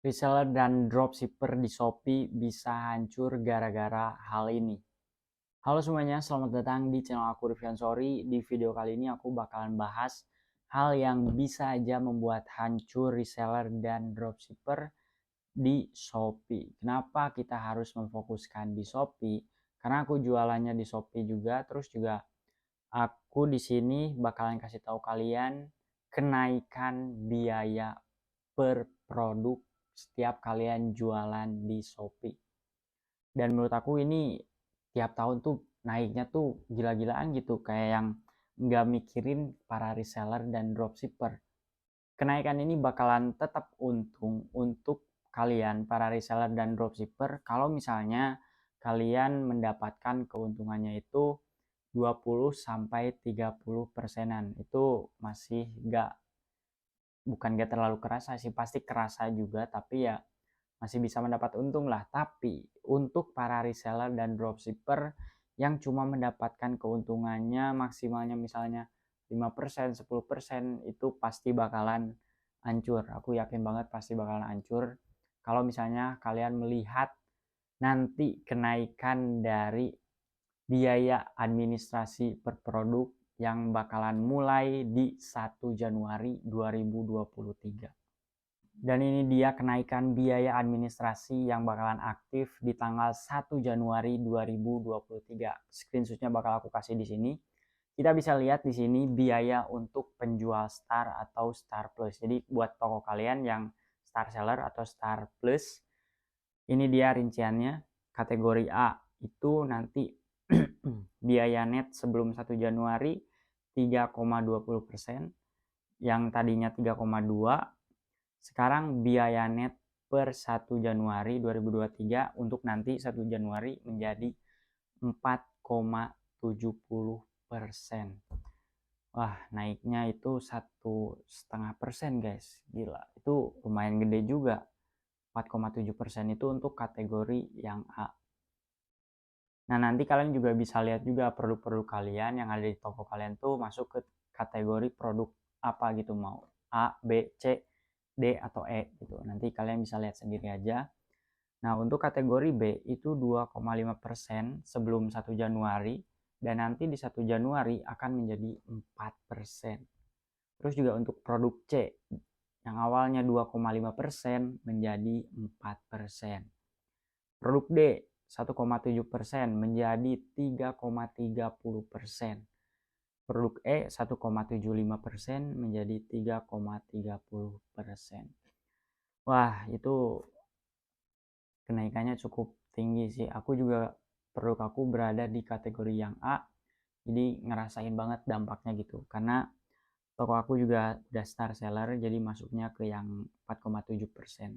Reseller dan dropshipper di Shopee bisa hancur gara-gara hal ini. Halo semuanya, selamat datang di channel aku Rifyan Sori. Di video kali ini aku bakalan bahas hal yang bisa aja membuat hancur reseller dan dropshipper di Shopee. Kenapa kita harus memfokuskan di Shopee? Karena aku jualannya di Shopee juga, terus juga aku di sini bakalan kasih tahu kalian kenaikan biaya per produk setiap kalian jualan di Shopee. Dan menurut aku ini tiap tahun tuh naiknya tuh gila-gilaan gitu, kayak yang nggak mikirin para reseller dan dropshipper. Kenaikan ini bakalan tetap untung untuk kalian para reseller dan dropshipper kalau misalnya kalian mendapatkan keuntungannya itu 20 sampai 30 persenan. Itu masih bukan gak terlalu kerasa sih, pasti kerasa juga, tapi ya masih bisa mendapat untung lah. Tapi untuk para reseller dan dropshipper yang cuma mendapatkan keuntungannya maksimalnya misalnya 5%, 10%, itu pasti bakalan hancur. Aku yakin banget pasti bakalan hancur kalau misalnya kalian melihat nanti kenaikan dari biaya administrasi per produk yang bakalan mulai di 1 Januari 2023. Dan ini dia kenaikan biaya administrasi yang bakalan aktif di tanggal 1 Januari 2023. Screenshotnya bakal aku kasih di sini. Kita bisa lihat di sini biaya untuk penjual Star atau Star Plus. Jadi buat toko kalian yang Star Seller atau Star Plus, ini dia rinciannya. Kategori A itu nanti biaya net sebelum 1 Januari 3,20%, yang tadinya 3,2, sekarang biaya net per 1 Januari 2023 untuk nanti 1 Januari menjadi 4,70%. Wah, naiknya itu 1,5% guys. Gila, itu lumayan gede juga. 4,7% itu untuk kategori yang A. Nah, nanti kalian juga bisa lihat juga produk-produk kalian yang ada di toko kalian tuh masuk ke kategori produk apa gitu, mau A, B, C, D, atau E gitu. Nanti kalian bisa lihat sendiri aja. Nah, untuk kategori B itu 2,5% sebelum 1 Januari, dan nanti di 1 Januari akan menjadi 4%. Terus juga untuk produk C yang awalnya 2,5% menjadi 4%. Produk D 1,7% menjadi 3,30%. Produk E 1,75% menjadi 3,30%. Wah, itu kenaikannya cukup tinggi sih. Aku juga, produk aku berada di kategori yang A, jadi ngerasain banget dampaknya gitu. Karena toko aku juga udah star seller, jadi masuknya ke yang 4,7%.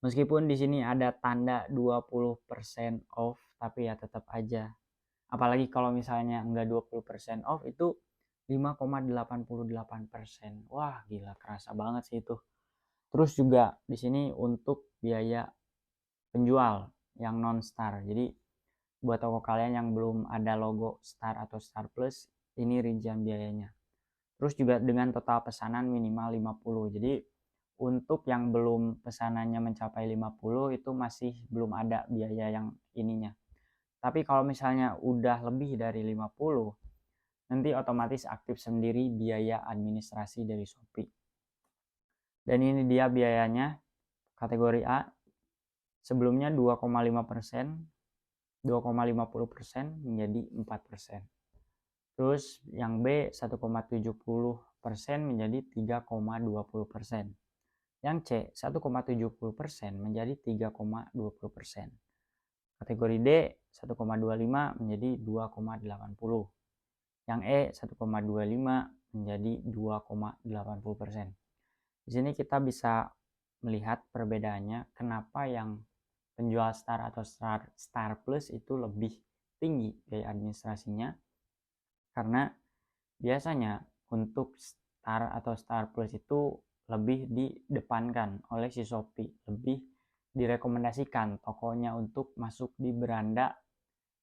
Meskipun di sini ada tanda 20% off, tapi ya tetap aja. Apalagi kalau misalnya enggak 20% off, itu 5,88%. Wah, gila, kerasa banget sih itu. Terus juga di sini untuk biaya penjual yang non star. Jadi buat toko kalian yang belum ada logo Star atau Star Plus, ini rincian biayanya. Terus juga dengan total pesanan minimal 50. Jadi untuk yang belum pesanannya mencapai 50 itu masih belum ada biaya yang ininya. Tapi kalau misalnya udah lebih dari 50, nanti otomatis aktif sendiri biaya administrasi dari Shopee. Dan ini dia biayanya. Kategori A sebelumnya 2,5%, 2,50% menjadi 4%. Terus yang B 1,70% menjadi 3,20%. Yang C 1,70% menjadi 3,20%. Kategori D 1,25 menjadi 2,80. Yang E 1,25 menjadi 2,80%. Di sini kita bisa melihat perbedaannya kenapa yang penjual Star atau Star Plus itu lebih tinggi biaya administrasinya, karena biasanya untuk Star atau Star Plus itu lebih didepankan oleh si Shopee, lebih direkomendasikan tokonya untuk masuk di beranda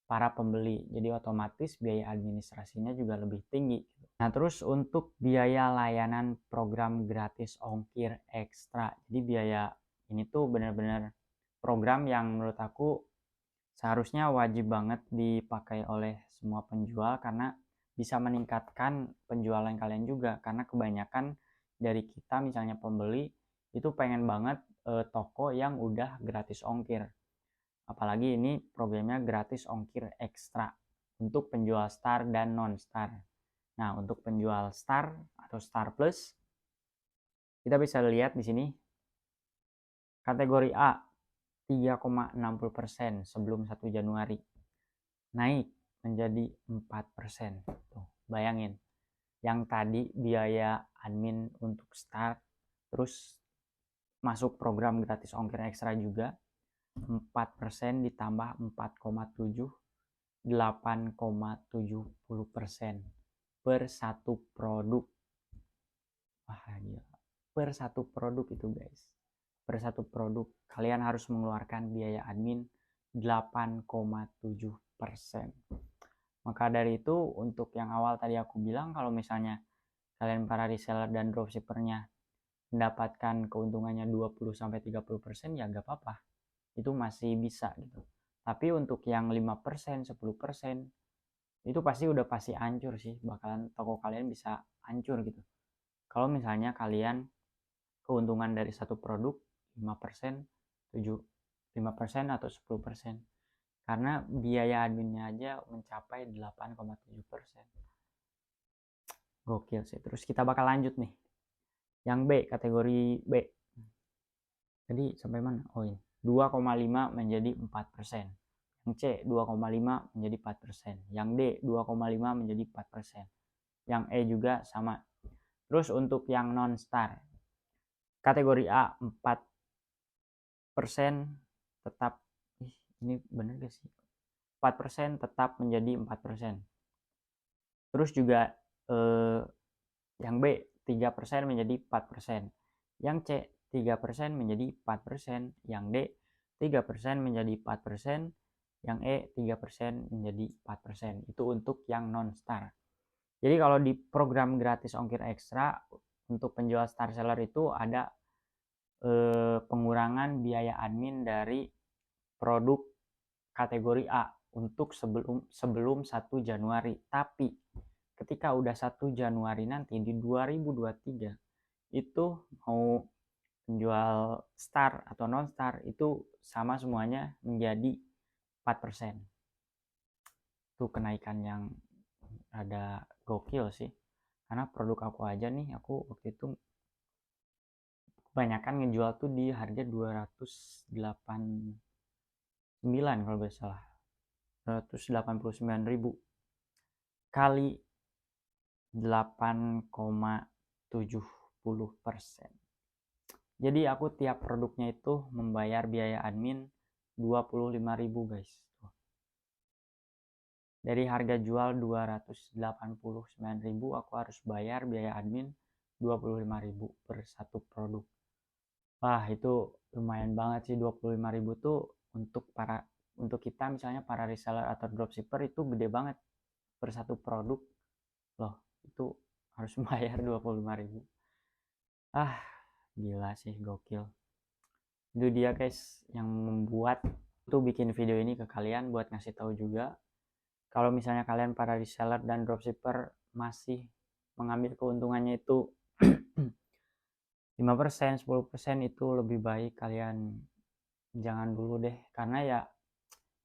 para pembeli, jadi otomatis biaya administrasinya juga lebih tinggi. Nah, terus untuk biaya layanan program gratis ongkir ekstra, jadi biaya ini tuh benar-benar program yang menurut aku seharusnya wajib banget dipakai oleh semua penjual karena bisa meningkatkan penjualan kalian juga, karena kebanyakan dari kita misalnya pembeli itu pengen banget toko yang udah gratis ongkir. Apalagi ini programnya gratis ongkir ekstra untuk penjual Star dan non Star. Nah, untuk penjual Star atau Star Plus kita bisa lihat di sini kategori A 3,60% sebelum 1 Januari, naik menjadi 4%. Tuh, bayangin. Yang tadi biaya admin untuk start, terus masuk program gratis ongkir ekstra juga, 4% ditambah 4,7, 8,70% per satu produk. Wah, gila. Per satu produk itu guys. Per satu produk kalian harus mengeluarkan biaya admin 8,7%. Maka dari itu untuk yang awal tadi aku bilang, kalau misalnya kalian para reseller dan dropshippernya mendapatkan keuntungannya 20-30%, ya gak apa-apa, itu masih bisa gitu. Tapi untuk yang 5%, 10% itu pasti hancur sih, bakalan toko kalian bisa hancur gitu. Kalau misalnya kalian keuntungan dari satu produk 5%, 5% atau 10%. Karena biaya adminnya aja mencapai 8,7%. Gokil sih. Terus kita bakal lanjut nih. Yang B, kategori B. Jadi sampai mana? Oh ini. 2,5 menjadi 4%. Yang C 2,5 menjadi 4%. Yang D 2,5 menjadi 4%. Yang E juga sama. Terus untuk yang non star, kategori A 4% tetap, ini bener gak sih? 4% tetap menjadi 4%. Terus juga yang B 3% menjadi 4%. Yang C 3% menjadi 4%. Yang D 3% menjadi 4%. Yang E 3% menjadi 4%. Itu untuk yang non star. Jadi kalau di program gratis ongkir ekstra untuk penjual star seller itu ada pengurangan biaya admin dari produk kategori A untuk sebelum 1 Januari. Tapi ketika udah 1 Januari nanti di 2023 itu mau penjual star atau non star itu sama semuanya menjadi 4%. Itu kenaikan yang ada gokil sih. Karena produk aku aja nih, aku waktu itu kebanyakan ngejual tuh di harga 289 kalau gak salah. 289.000 kali 8,70%. Jadi aku tiap produknya itu membayar biaya admin 25.000 guys. Dari harga jual 289.000 aku harus bayar biaya admin 25.000 per satu produk. Wah, itu lumayan banget sih. 25.000 tuh untuk kita misalnya para reseller atau dropshipper itu gede banget per satu produk loh. Itu harus bayar 25.000. Gila sih, gokil. Itu dia guys yang membuat itu bikin video ini ke kalian buat ngasih tahu juga kalau misalnya kalian para reseller dan dropshipper masih mengambil keuntungannya itu 5%, 10%, itu lebih baik kalian jangan dulu deh, karena ya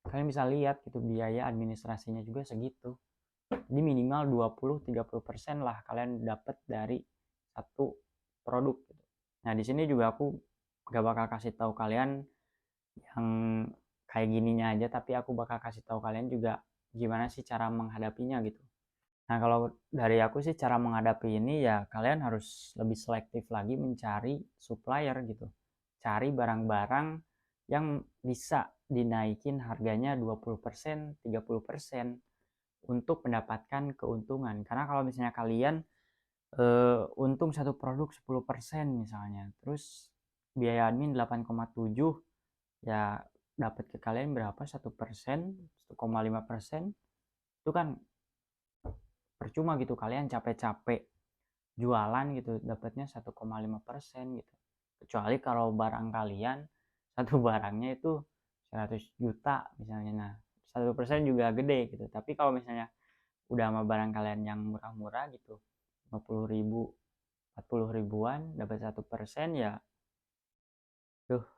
kalian bisa lihat gitu biaya administrasinya juga segitu. Jadi minimal 20-30% lah kalian dapat dari satu produk gitu. Nah, di sini juga aku gak bakal kasih tahu kalian yang kayak gininya aja, tapi aku bakal kasih tahu kalian juga gimana sih cara menghadapinya gitu. Nah, kalau dari aku sih cara menghadapi ini ya kalian harus lebih selektif lagi mencari supplier gitu. Cari barang-barang yang bisa dinaikin harganya 20%, 30% untuk mendapatkan keuntungan. Karena kalau misalnya kalian untung satu produk 10% misalnya, terus biaya admin 8,7, ya dapat ke kalian berapa? 1%, 1,5%, itu kan percuma gitu. Kalian capek-capek jualan gitu dapatnya 1,5% gitu. Kecuali kalau barang kalian satu barangnya itu 100 juta misalnya, nah 1% juga gede gitu. Tapi kalau misalnya udah sama barang kalian yang murah-murah gitu, 50 ribu 40 ribuan dapat 1%, ya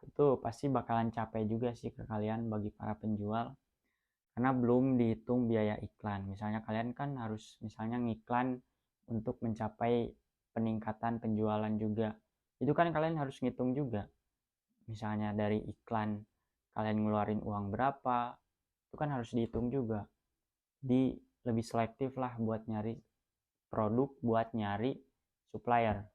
itu pasti bakalan capek juga sih ke kalian bagi para penjual, karena belum dihitung biaya iklan. Misalnya kalian kan harus misalnya ngiklan untuk mencapai peningkatan penjualan juga, itu kan kalian harus ngitung juga. Misalnya dari iklan kalian ngeluarin uang berapa, itu kan harus dihitung juga. Di lebih selektif lah buat nyari produk, buat nyari supplier.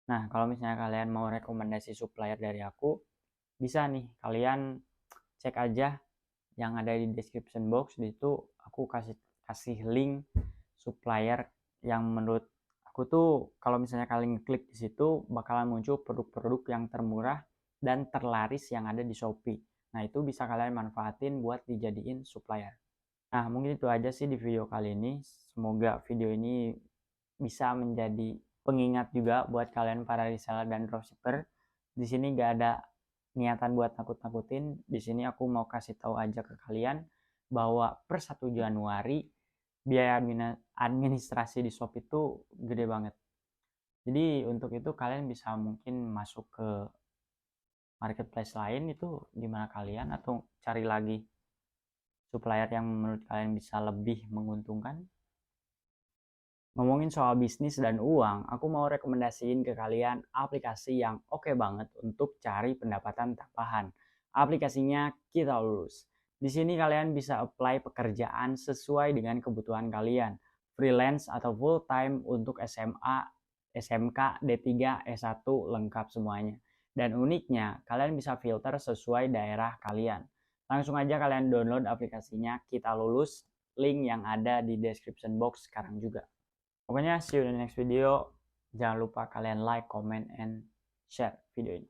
Nah, kalau misalnya kalian mau rekomendasi supplier dari aku, bisa nih kalian cek aja yang ada di description box. Di situ aku kasih link supplier yang menurut aku tuh kalau misalnya kalian klik di situ bakalan muncul produk-produk yang termurah dan terlaris yang ada di Shopee. Nah, itu bisa kalian manfaatin buat dijadiin supplier. Nah, mungkin itu aja sih di video kali ini. Semoga video ini bisa menjadi pengingat juga buat kalian para reseller dan dropshipper. Di sini gak ada niatan buat nakut-nakutin. Di sini aku mau kasih tahu aja ke kalian bahwa per 1 Januari biaya administrasi di Shopee itu gede banget. Jadi untuk itu kalian bisa mungkin masuk ke marketplace lain itu gimana kalian, atau cari lagi supplier yang menurut kalian bisa lebih menguntungkan. Ngomongin soal bisnis dan uang, aku mau rekomendasiin ke kalian aplikasi yang oke banget untuk cari pendapatan tambahan. Aplikasinya Kita Lulus. Di sini kalian bisa apply pekerjaan sesuai dengan kebutuhan kalian. Freelance atau full time untuk SMA, SMK, D3, S1 lengkap semuanya. Dan uniknya, kalian bisa filter sesuai daerah kalian. Langsung aja kalian download aplikasinya Kita Lulus, link yang ada di description box sekarang juga. Pokoknya see you in the next video. Jangan lupa kalian like, comment, and share video ini.